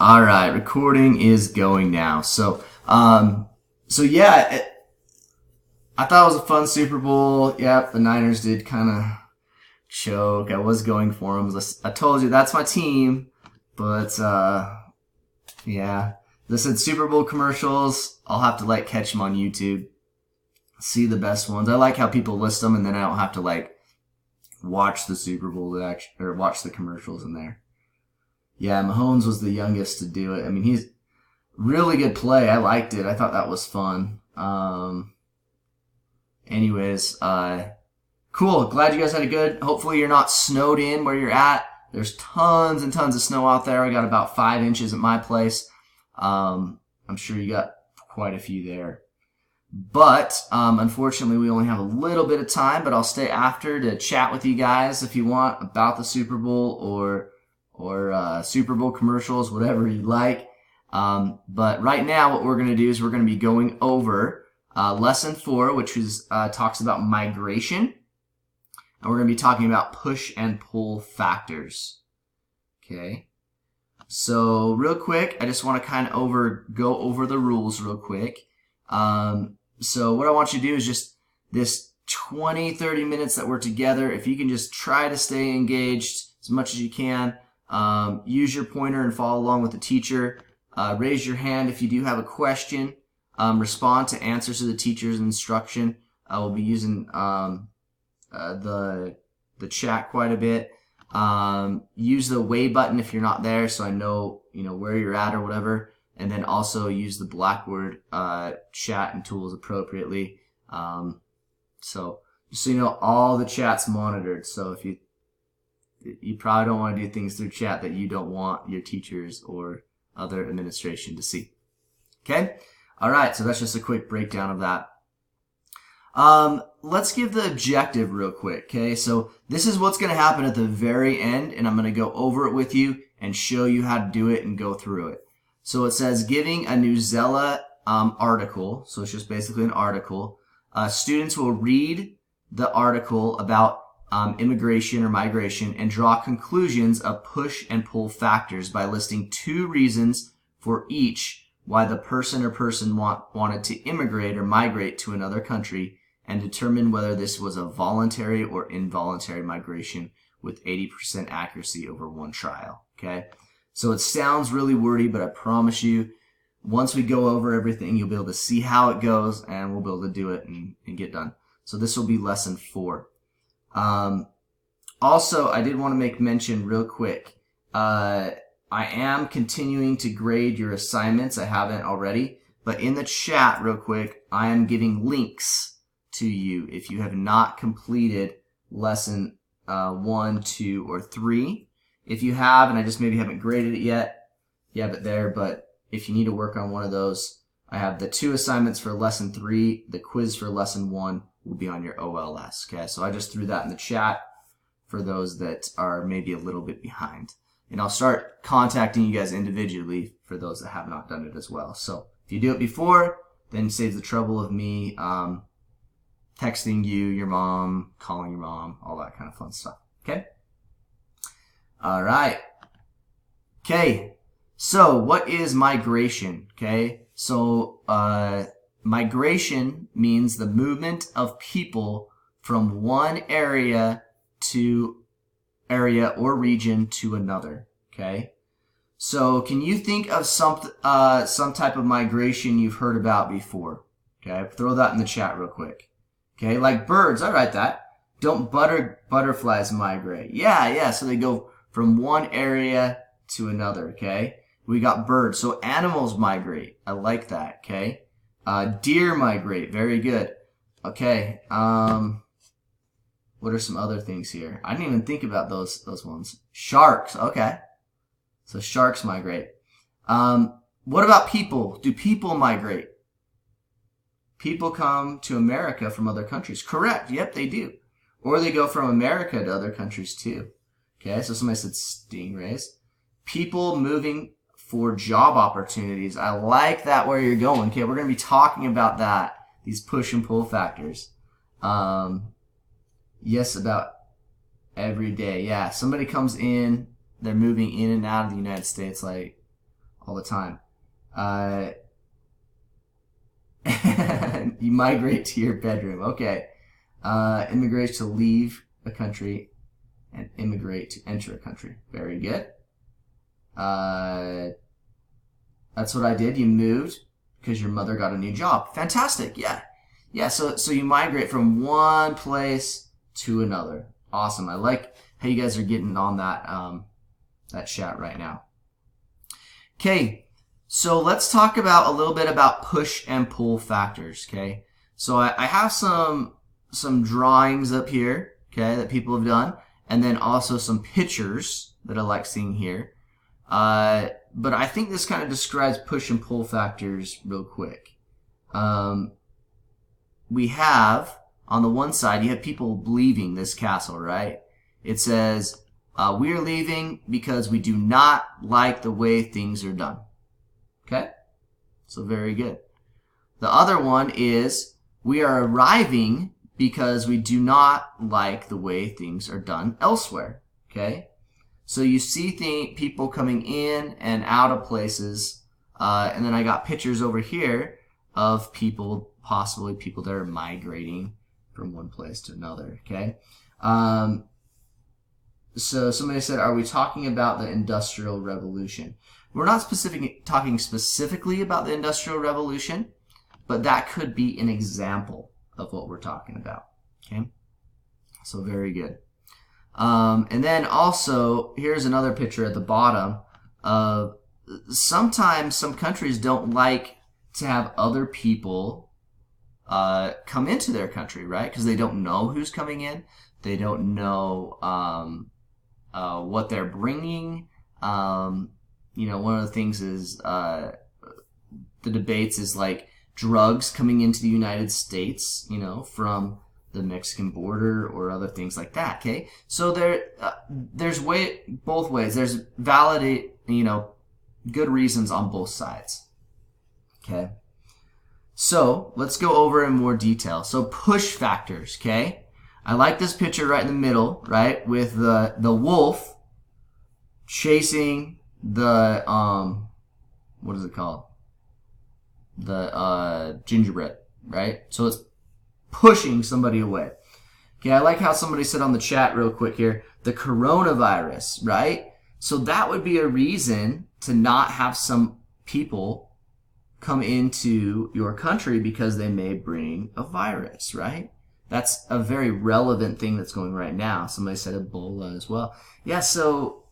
All right, recording is going now. Yeah, I thought it was a fun Super Bowl. Yep, the Niners did kind of choke. I was going for them. I told you that's my team, but yeah. They said Super Bowl commercials. I'll have to catch them on YouTube, see the best ones. I like how people list them, and then I don't have to watch the Super Bowl or watch the commercials in there. Yeah, Mahomes was the youngest to do it. I mean, he's really good play. I liked it. I thought that was fun. Anyways, cool. Glad you guys had a good. Hopefully you're not snowed in where you're at. There's tons and tons of snow out there. I got about 5 inches at my place. I'm sure you got quite a few there. But unfortunately, we only have a little bit of time. But I'll stay after to chat with you guys if you want about the Super Bowl or Super Bowl commercials, whatever you like. But right now, what we're going to do is we're going to be going over lesson 4, which talks about migration. And we're going to be talking about push and pull factors. Okay. So real quick, I just want to kind of go over the rules real quick. So what I want you to do is just this 20-30 minutes that we're together, if you can just try to stay engaged as much as you can. Use your pointer and follow along with the teacher. Raise your hand if you do have a question. Respond to answers to the teacher's instruction. We'll be using the chat quite a bit. Use the way button if you're not there, so I know where you're at or whatever. And then also use the Blackboard chat and tools appropriately. So just so you know, all the chat's monitored. So if you probably don't want to do things through chat that you don't want your teachers or other administration to see. Okay? All right, so that's just a quick breakdown of that. Let's give the objective real quick, okay? So this is what's going to happen at the very end, and I'm going to go over it with you and show you how to do it and go through it. So it says giving a Newsela article, so it's just basically an article. Students will read the article about immigration or migration and draw conclusions of push and pull factors by listing 2 reasons for each why the person or person wanted to immigrate or migrate to another country, and determine whether this was a voluntary or involuntary migration with 80% accuracy over 1 trial. Okay, so it sounds really wordy, but I promise you, once we go over everything, you'll be able to see how it goes, and we'll be able to do it and get done. So this will be lesson 4. Also, I did want to make mention real quick. I am continuing to grade your assignments. I haven't already, but in the chat real quick, I am giving links to you if you have not completed lesson 1, 2, or 3. If you have, and I just maybe haven't graded it yet, you have it there, but if you need to work on one of those, I have the 2 assignments for lesson 3, the quiz for lesson 1 will be on your OLS. Okay, so I just threw that in the chat for those that are maybe a little bit behind. And I'll start contacting you guys individually for those that have not done it as well. So if you do it before, then it saves the trouble of me texting you, your mom, calling your mom, all that kind of fun stuff. Okay? All right. Okay. So what is migration? Okay. So migration means the movement of people from one area or region to another. Okay. So can you think of some type of migration you've heard about before? Okay. Throw that in the chat real quick. Okay. Like birds. I write that. Don't butterflies migrate? Yeah. So they go from one area to another. Okay. We got birds. So animals migrate. I like that. Okay. Deer migrate. Very good. Okay. What are some other things here? I didn't even think about those ones. Sharks. Okay. So sharks migrate. What about people? Do people migrate? People come to America from other countries. Correct. Yep, they do. Or they go from America to other countries too. Okay, so somebody said stingrays. People moving for job opportunities. I like that where you're going. Okay, we're going to be talking about that. These push and pull factors. Yes, about every day. Yeah, somebody comes in, they're moving in and out of the United States, like all the time. You migrate to your bedroom. Okay. Immigrate to leave a country and immigrate to enter a country. Very good. That's what I did. You moved because your mother got a new job. Fantastic. Yeah. Yeah. So you migrate from one place to another. Awesome. I like how you guys are getting on that, that chat right now. Okay. So let's talk about a little bit about push and pull factors. Okay. So I have some drawings up here, okay, that people have done, and then also some pictures that I like seeing here. But I think this kind of describes push and pull factors real quick. We have, on the one side, you have people leaving this castle, right? It says, we are leaving because we do not like the way things are done. Okay? So very good. The other one is, we are arriving because we do not like the way things are done elsewhere. Okay? So you see people coming in and out of places, and then I got pictures over here of people, possibly people that are migrating from one place to another. Okay? So somebody said, are we talking about the Industrial Revolution? We're not talking specifically about the Industrial Revolution, but that could be an example of what we're talking about. Okay? So very good. And then also, here's another picture at the bottom of sometimes some countries don't like to have other people come into their country, right? Because they don't know who's coming in. They don't know what they're bringing. You know, one of the things is the debates is like drugs coming into the United States, you know, from the Mexican border or other things like that. Okay, so there's both ways. There's valid, you know, good reasons on both sides. Okay, so let's go over in more detail. So push factors. Okay, I like this picture right in the middle, right, with the wolf chasing the what is it called? The gingerbread, right? So it's pushing somebody away. Okay, I like how somebody said on the chat real quick here, the coronavirus, right? So that would be a reason to not have some people come into your country because they may bring a virus, right? That's a very relevant thing that's going right now. Somebody said Ebola as well. Yeah, so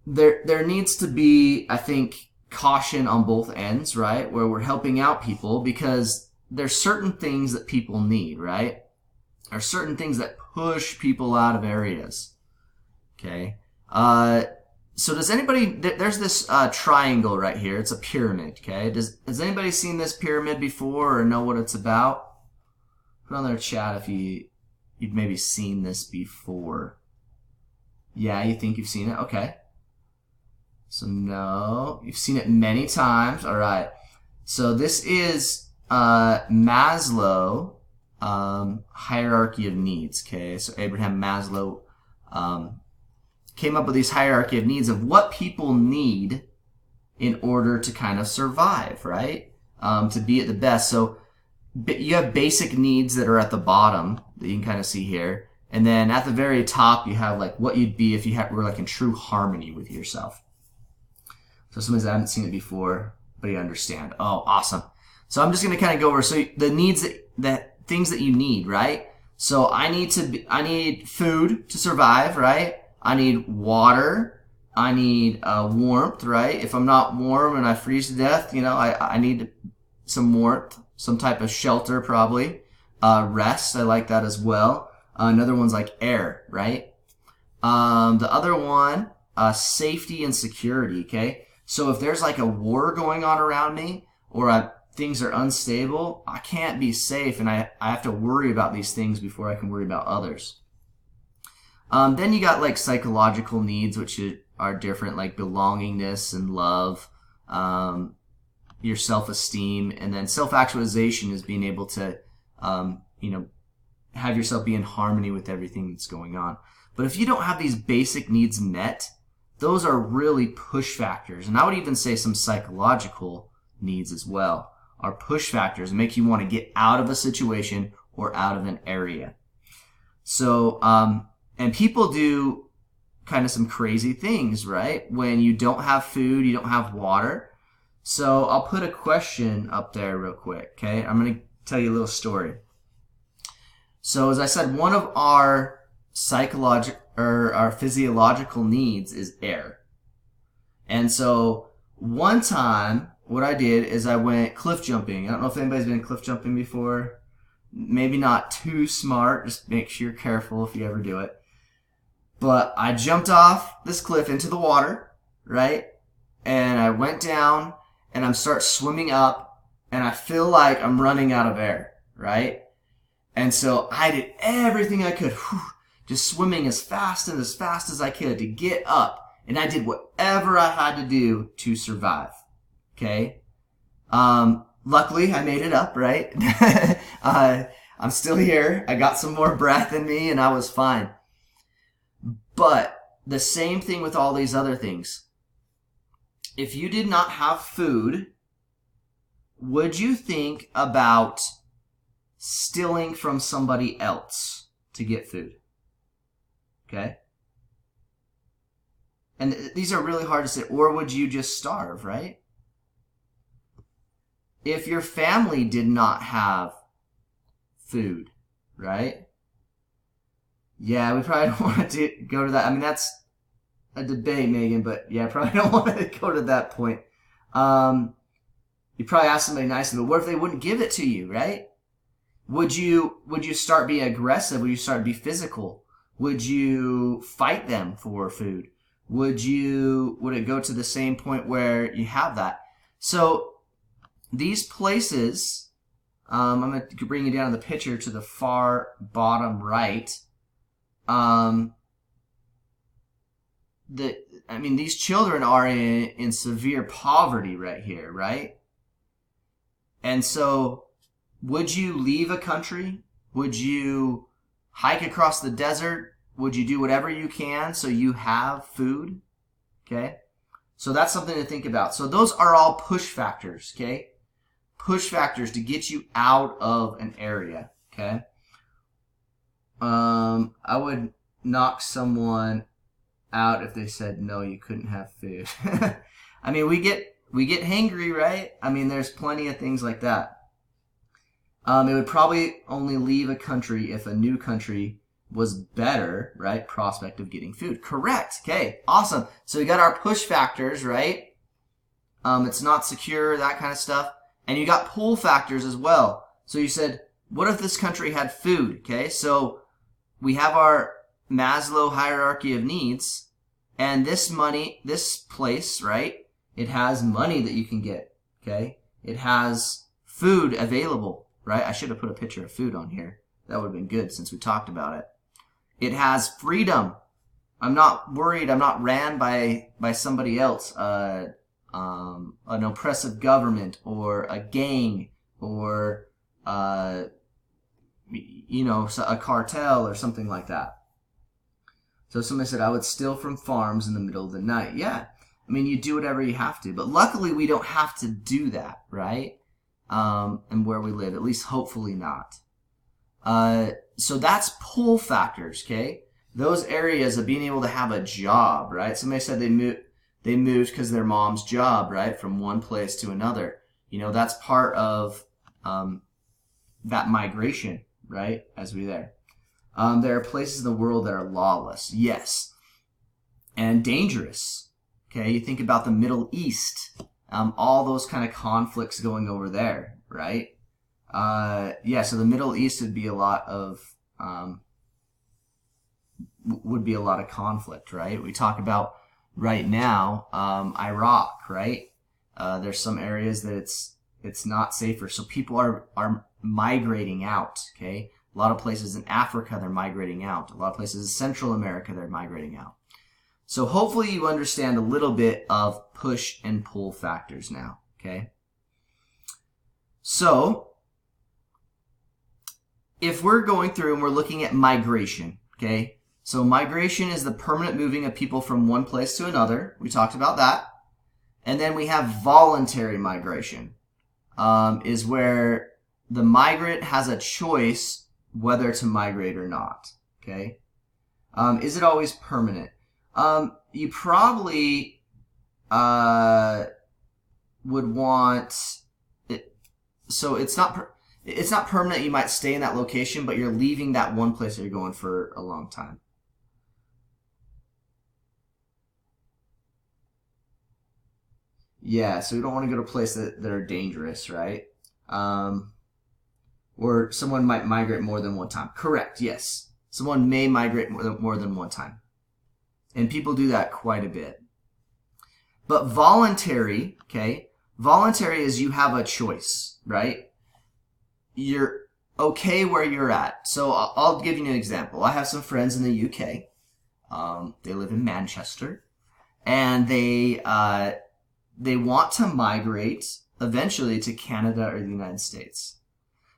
there needs to be, I think, caution on both ends, right? Where we're helping out people because there's certain things that people need, right? There are certain things that push people out of areas. Okay. So does anybody, there's this triangle right here. It's a pyramid, okay? Has anybody seen this pyramid before or know what it's about? Put on their chat if you've maybe seen this before. Yeah, you think you've seen it? Okay. So no, you've seen it many times. All right. So this is Maslow hierarchy of needs. Okay. So Abraham Maslow came up with these hierarchy of needs of what people need in order to kind of survive, right? To be at the best. So you have basic needs that are at the bottom that you can kind of see here. And then at the very top, you have like what you'd be if you were like in true harmony with yourself. So somebody said, I haven't seen it before, but you understand. Oh, awesome. So I'm just going to kind of go over. So the needs that things that you need, right? So I need food to survive, right? I need water. I need warmth, right? If I'm not warm and I freeze to death, you know, I need some warmth, some type of shelter probably. Rest, I like that as well. Another one's like air, right? The other one, safety and security, okay? So if there's like a war going on around me or things are unstable, I can't be safe and I have to worry about these things before I can worry about others. Then you got like psychological needs, which are different, like belongingness and love, your self-esteem, and then self-actualization is being able to, you know, have yourself be in harmony with everything that's going on. But if you don't have these basic needs met, those are really push factors. And I would even say some psychological needs as well are push factors that make you want to get out of a situation or out of an area. So, and people do kind of some crazy things, right? When you don't have food, you don't have water. So I'll put a question up there real quick, okay? I'm going to tell you a little story. So as I said, one of our psychological or our physiological needs is air. And so one time what I did is I went cliff jumping. I don't know if anybody's been cliff jumping before. Maybe not too smart. Just make sure you're careful if you ever do it. But I jumped off this cliff into the water, right? And I went down and I'm start swimming up and I feel like I'm running out of air, right? And so I did everything I could, just swimming as fast as I could to get up. And I did whatever I had to do to survive, okay? Luckily, I made it up, right? I'm still here. I got some more breath in me and I was fine. But the same thing with all these other things. If you did not have food, would you think about stealing from somebody else to get food? Okay? And these are really hard to say. Or would you just starve, right? If your family did not have food, right? Yeah, we probably don't want to go to that. I mean, that's a debate, Megan, but yeah, probably don't want to go to that point. You probably ask somebody nicely, but what if they wouldn't give it to you, right? Would you start being aggressive? Would you start to be physical? Would you fight them for food? Would it go to the same point where you have that? So these places, I'm going to bring you down the picture to the far bottom right. These children are in severe poverty right here, right? And so would you leave a country? Would you hike across the desert? Would you do whatever you can so you have food? Okay? So that's something to think about. So those are all push factors, okay? Push factors to get you out of an area, okay? I would knock someone out if they said no, you couldn't have food. I mean, we get hangry, right? I mean, there's plenty of things like that. It would probably only leave a country if a new country was better, right? Prospect of getting food. Correct. Okay, awesome. So we got our push factors, right? It's not secure, that kind of stuff. And you got pull factors as well. So you said, what if this country had food? Okay, so we have our Maslow hierarchy of needs, and this place, right? It has money that you can get, okay? It has food available, right? I should have put a picture of food on here. That would have been good since we talked about it. It has freedom. I'm not worried. I'm not ran by somebody else, an oppressive government or a gang or, a cartel or something like that. So somebody said, I would steal from farms in the middle of the night. Yeah. I mean, you do whatever you have to. But luckily, we don't have to do that, right? And where we live. At least hopefully not. So that's pull factors, okay? Those areas of being able to have a job, right? Somebody said they moved because their mom's job, right? From one place to another. That's part of that migration, right? As we're there. There are places in the world that are lawless, yes, and dangerous. Okay, you think about the Middle East, all those kind of conflicts going over there, right? So the Middle East would be a lot of conflict, right? We talk about right now Iraq, right? There's some areas that it's not safer, so people are migrating out. Okay. A lot of places in Africa, they're migrating out. A lot of places in Central America, they're migrating out. So hopefully you understand a little bit of push and pull factors now, okay? So if we're going through and we're looking at migration, okay? So migration is the permanent moving of people from one place to another. We talked about that. And then we have voluntary migration, is where the migrant has a choice whether to migrate or not. Okay. Is it always permanent? You probably would want it. So it's not permanent. You might stay in that location, but you're leaving that one place that you're going for a long time. Yeah, so you don't want to go to places that are dangerous, right? Or someone might migrate more than one time. Correct, yes. Someone may migrate more than one time. And people do that quite a bit. But voluntary, okay? Voluntary is you have a choice, right? You're okay where you're at. So I'll give you an example. I have some friends in the UK. They live in Manchester. And they want to migrate eventually to Canada or the United States.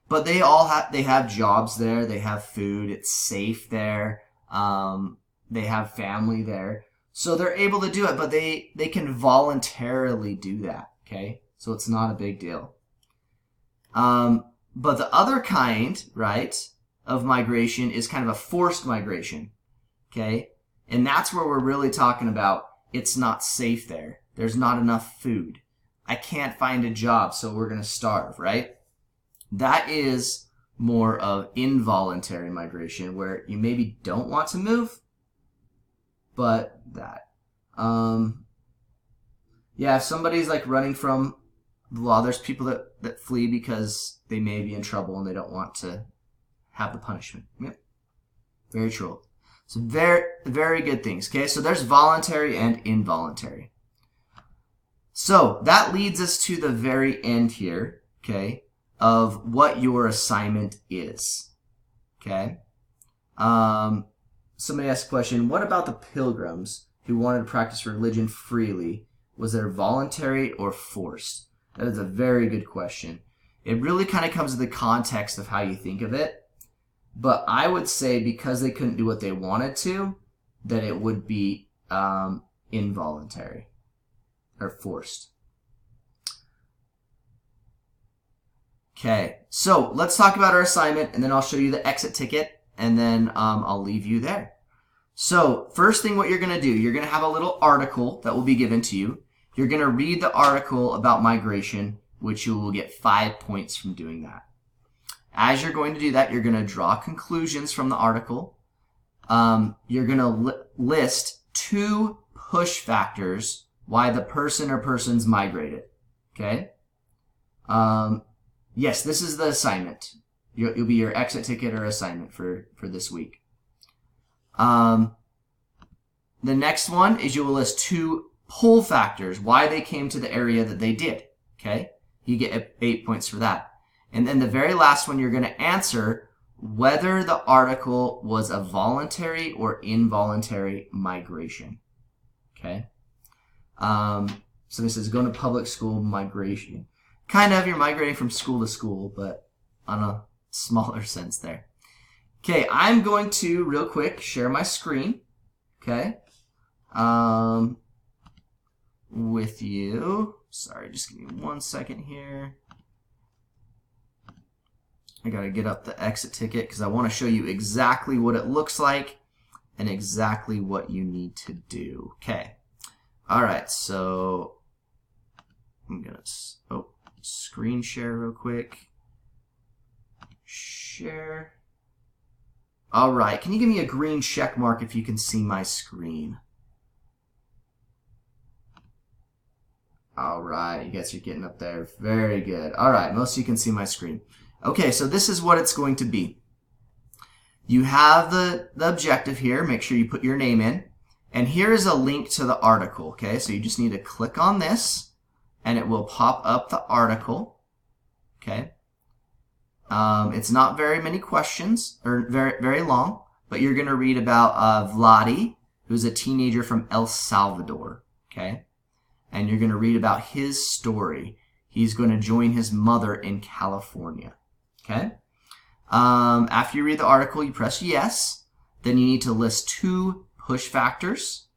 But they have jobs there, they have food, it's safe there, they have family there. So they're able to do it, but they can voluntarily do that, okay? So it's not a big deal. But the other kind, right, of migration is kind of a forced migration, okay? And that's where we're really talking about it's not safe there. There's not enough food. I can't find a job, so we're going to starve, right? That is more of involuntary migration, where you maybe don't want to move, but that. Yeah, if somebody's like running from the law, there's people that flee because they may be in trouble and they don't want to have the punishment. Yep. Very true. So very, very good things. Okay, so there's voluntary and involuntary. So that leads us to the very end here, okay, of what your assignment is. Okay. Somebody asked a question, what about the pilgrims who wanted to practice religion freely? Was there voluntary or forced? That is a very good question. It really kind of comes to the context of how you think of it. But I would say because they couldn't do what they wanted to, that it would be involuntary or forced. Okay, so let's talk about our assignment, and then I'll show you the exit ticket, and then I'll leave you there. So first thing what you're going to do, you're going to have a little article that will be given to you. You're going to read the article about migration, which you will get 5 points from doing that. As you're going to do that, you're going to draw conclusions from the article. You're going to list 2 push factors why the person or persons migrated. Okay? Yes, this is the assignment. You'll be your exit ticket or assignment for this week. The next one is you will list 2 pull factors, why they came to the area that they did. Okay? You get 8 points for that. And then the very last one, you're going to answer whether the article was a voluntary or involuntary migration. Okay? So this is going to public school migration. Kind of, you're migrating from school to school, but on a smaller sense there. Okay, I'm going to, real quick, share my screen. Okay? With you. Sorry, just give me 1 second here. I gotta get up the exit ticket because I want to show you exactly what it looks like and exactly what you need to do. Okay. Alright, so I'm gonna screen share real quick. Share. Alright, can you give me a green check mark if you can see my screen? Alright, you guys are getting up there. Very good. Alright, most of you can see my screen. Okay, so this is what it's going to be. You have the objective here. Make sure you put your name in. And here is a link to the article. Okay, so you just need to click on this, and it will pop up the article. Okay. It's not very many questions, or very long, but you're going to read about Vladi, who's a teenager from El Salvador. Okay. And you're going to read about his story. He's going to join his mother in California. Okay? After you read the article, you press yes. then you need to list 2 push factors.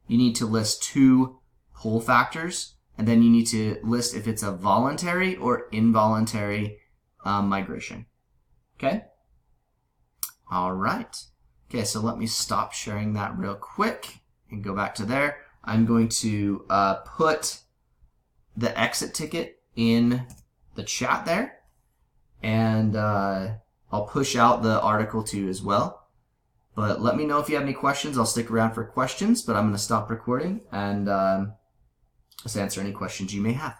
You need to list 2 pull factors. And then you need to list if it's a voluntary or involuntary migration. Okay? All right. Okay, so let me stop sharing that real quick and go back to there. I'm going to put the exit ticket in the chat there. And I'll push out the article too as well. But let me know if you have any questions. I'll stick around for questions, but I'm going to stop recording and just answer any questions you may have.